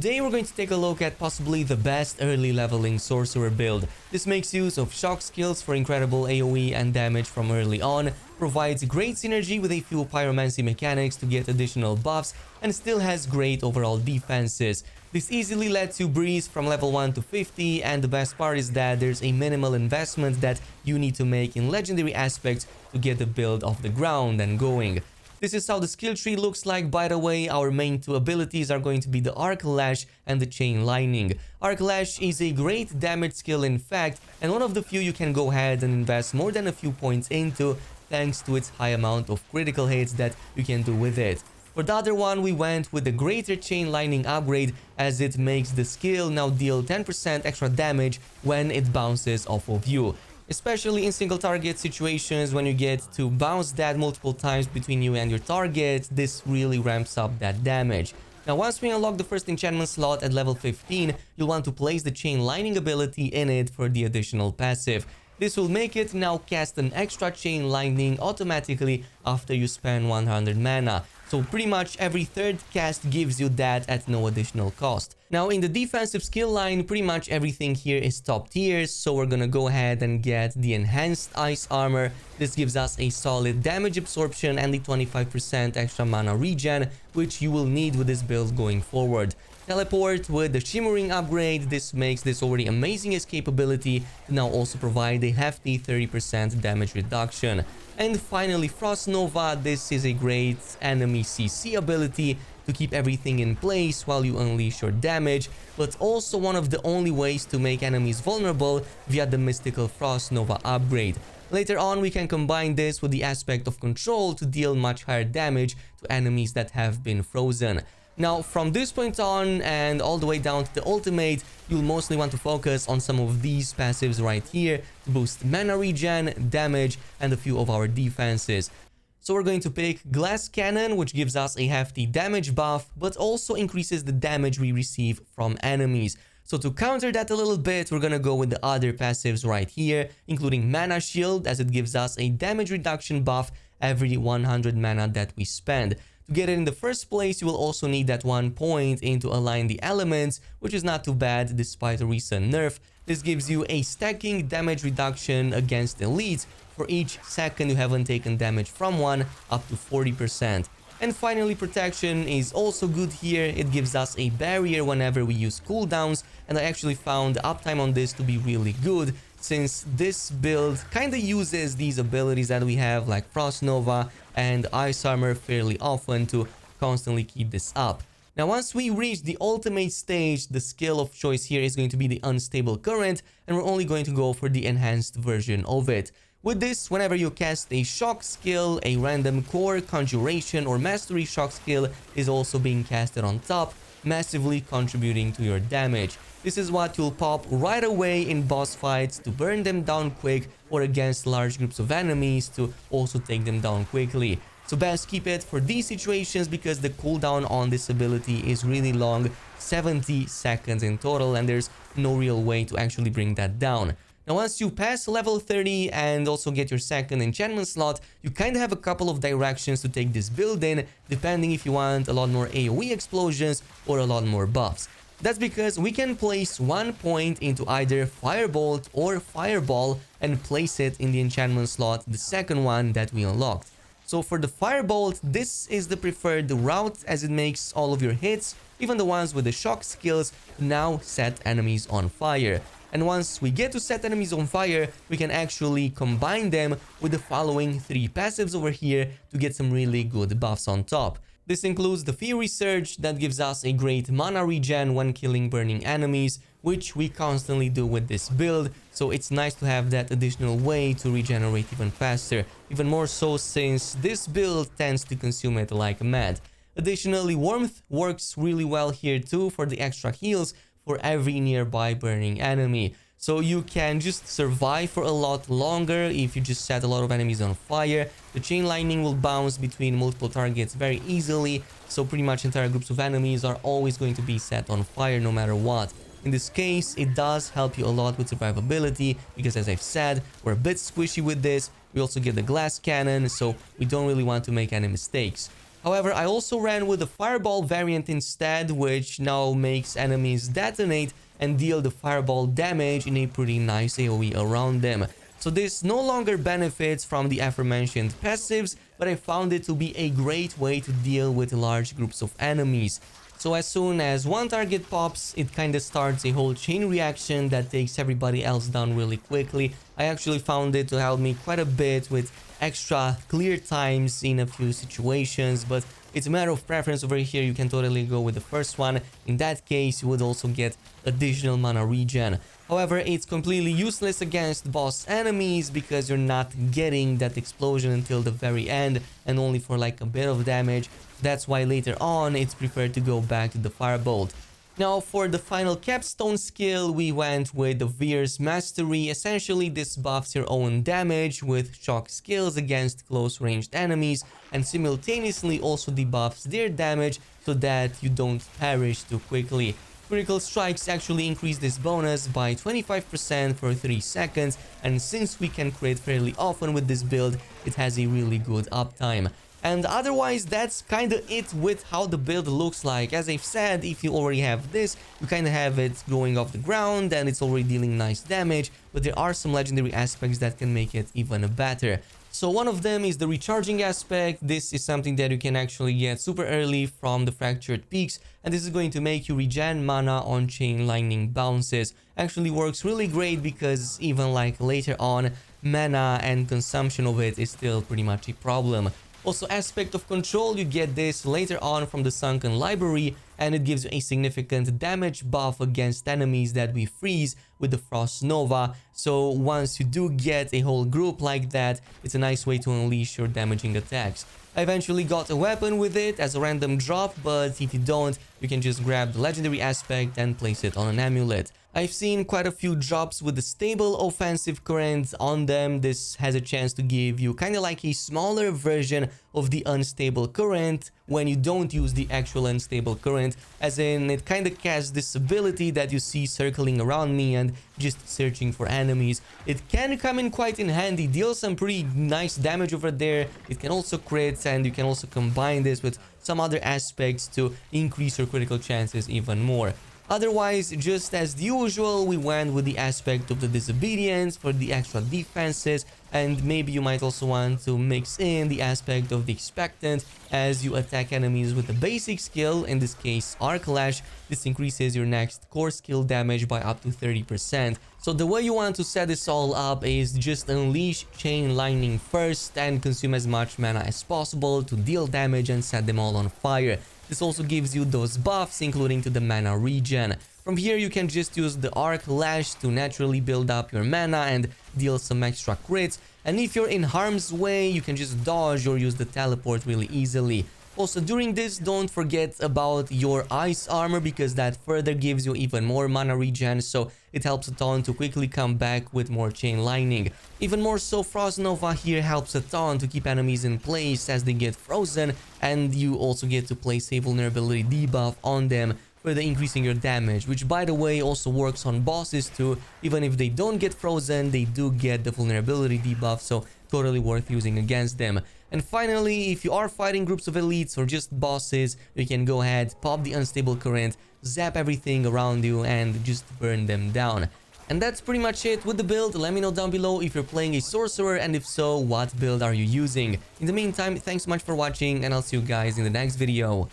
Today we're going to take a look at possibly the best early leveling Sorcerer build. This makes use of shock skills for incredible AoE and damage from early on, provides great synergy with a few pyromancy mechanics to get additional buffs, and still has great overall defenses. This easily lets you breeze from level 1 to 50, and the best part is that there's a minimal investment that you need to make in legendary aspects to get the build off the ground and going. This is how the skill tree looks like. By the way, our main two abilities are going to be the Arc Lash and the Chain Lightning. Arc Lash is a great damage skill in fact, and one of the few you can go ahead and invest more than a few points into, thanks to its high amount of critical hits that you can do with it. For the other one, we went with the Greater Chain Lightning upgrade, as it makes the skill now deal 10% extra damage when it bounces off of you. Especially in single target situations, when you get to bounce that multiple times between you and your target, this really ramps up that damage. Now, once we unlock the first enchantment slot at level 15, you'll want to place the Chain Lightning ability in it for the additional passive. This will make it now cast an extra Chain Lightning automatically after you spend 100 mana. So pretty much every third cast gives you that at no additional cost. Now in the defensive skill line, pretty much everything here is top tier, so we're gonna go ahead and get the enhanced ice armor. This gives us a solid damage absorption and the 25% extra mana regen, which you will need with this build going forward. Teleport with the shimmering upgrade. This makes this already amazing escape ability to now also provide a hefty 30% damage reduction. And finally, Frost Nova. This is a great enemy CC ability to keep everything in place while you unleash your damage, but also one of the only ways to make enemies vulnerable via the mystical Frost Nova upgrade. Later on, we can combine this with the aspect of control to deal much higher damage to enemies that have been frozen. Now, from this point on and all the way down to the ultimate, you'll mostly want to focus on some of these passives right here to boost mana regen, damage, and a few of our defenses. So we're going to pick Glass Cannon, which gives us a hefty damage buff, but also increases the damage we receive from enemies. So to counter that a little bit, we're gonna go with the other passives right here, including Mana Shield, as it gives us a damage reduction buff every 100 mana that we spend. To get it in the first place, you will also need that 1 point in to align the elements, which is not too bad despite a recent nerf. This gives you a stacking damage reduction against elites for each second you haven't taken damage from one, up to 40%. And finally, protection is also good here. It gives us a barrier whenever we use cooldowns, and I actually found the uptime on this to be really good, since this build kinda uses these abilities that we have like Frost Nova and Ice Armor fairly often to constantly keep this up. Now, once we reach the ultimate stage, the skill of choice here is going to be the Unstable Current, and we're only going to go for the enhanced version of it. With this, whenever you cast a shock skill, a random core, conjuration, or mastery shock skill is also being casted on top, massively contributing to your damage. This is what you'll pop right away in boss fights to burn them down quick, or against large groups of enemies to also take them down quickly. So best keep it for these situations because the cooldown on this ability is really long, 70 seconds in total, and there's no real way to actually bring that down. Now, once you pass level 30 and also get your second enchantment slot, you kind of have a couple of directions to take this build in, depending if you want a lot more AoE explosions or a lot more buffs. That's because we can place 1 point into either Firebolt or Fireball and place it in the enchantment slot, the second one that we unlocked. So for the Firebolt, this is the preferred route, as it makes all of your hits, even the ones with the shock skills, now set enemies on fire. And once we get to set enemies on fire, we can actually combine them with the following 3 passives over here to get some really good buffs on top. This includes the Fury Surge that gives us a great mana regen when killing burning enemies, which we constantly do with this build, so it's nice to have that additional way to regenerate even faster, even more so since this build tends to consume it like mad. Additionally, Warmth works really well here too for the extra heals for every nearby burning enemy. So you can just survive for a lot longer if you just set a lot of enemies on fire. The Chain Lightning will bounce between multiple targets very easily, so pretty much entire groups of enemies are always going to be set on fire no matter what. In this case, it does help you a lot with survivability because, as I've said, we're a bit squishy with this. We also get the Glass Cannon, so we don't really want to make any mistakes. However, I also ran with the Fireball variant instead, which now makes enemies detonate and deal the fireball damage in a pretty nice AoE around them. So this no longer benefits from the aforementioned passives, but I found it to be a great way to deal with large groups of enemies. So as soon as one target pops, it kinda starts a whole chain reaction that takes everybody else down really quickly. I actually found it to help me quite a bit with extra clear times in a few situations, but it's a matter of preference over here. You can totally go with the first one. In that case, you would also get additional mana regen. However, it's completely useless against boss enemies because you're not getting that explosion until the very end and only for like a bit of damage. That's why later on it's preferred to go back to the Firebolt. Now for the final capstone skill, we went with the Veer's Mastery. Essentially, this buffs your own damage with shock skills against close ranged enemies and simultaneously also debuffs their damage so that you don't perish too quickly. Critical strikes actually increase this bonus by 25% for 3 seconds, and since we can crit fairly often with this build, it has a really good uptime. And otherwise, that's kinda it with how the build looks like. As I've said, if you already have this, you kinda have it going off the ground and it's already dealing nice damage, but there are some legendary aspects that can make it even better. So one of them is the recharging aspect. This is something that you can actually get super early from the Fractured Peaks, and this is going to make you regen mana on chain lightning bounces. Actually works really great because even like later on, mana and consumption of it is still pretty much a problem. Also, aspect of control, you get this later on from the Sunken Library, and it gives you a significant damage buff against enemies that we freeze with the Frost Nova. So once you do get a whole group like that, it's a nice way to unleash your damaging attacks. I eventually got a weapon with it as a random drop, but if you don't, you can just grab the legendary aspect and place it on an amulet. I've seen quite a few drops with the stable offensive current on them. This has a chance to give you kind of like a smaller version of the unstable current when you don't use the actual unstable current, as in it kind of casts this ability that you see circling around me and just searching for enemies. It can come in quite in handy, deal some pretty nice damage over there. It can also crit, and you can also combine this with some other aspects to increase your critical chances even more. Otherwise, just as usual, we went with the aspect of the Disobedience for the extra defenses, and maybe you might also want to mix in the aspect of the Expectant as you attack enemies with the basic skill, in this case Arc Lash. This increases your next core skill damage by up to 30%. So the way you want to set this all up is just unleash Chain Lightning first and consume as much mana as possible to deal damage and set them all on fire. This also gives you those buffs, including to the mana regen. From here, you can just use the Arc Lash to naturally build up your mana and deal some extra crits. And if you're in harm's way, you can just dodge or use the teleport really easily. Also, during this, don't forget about your Ice Armor, because that further gives you even more mana regen, so it helps a ton to quickly come back with more Chain Lightning. Even more so, Frost Nova here helps a ton to keep enemies in place as they get frozen, and you also get to place a vulnerability debuff on them, further increasing your damage, which by the way also works on bosses too. Even if they don't get frozen, they do get the vulnerability debuff, so totally worth using against them. And finally, if you are fighting groups of elites or just bosses, you can go ahead, pop the unstable current, zap everything around you and just burn them down. And that's pretty much it with the build. Let me know down below if you're playing a sorcerer, and if so, what build are you using? In the meantime, thanks so much for watching, and I'll see you guys in the next video.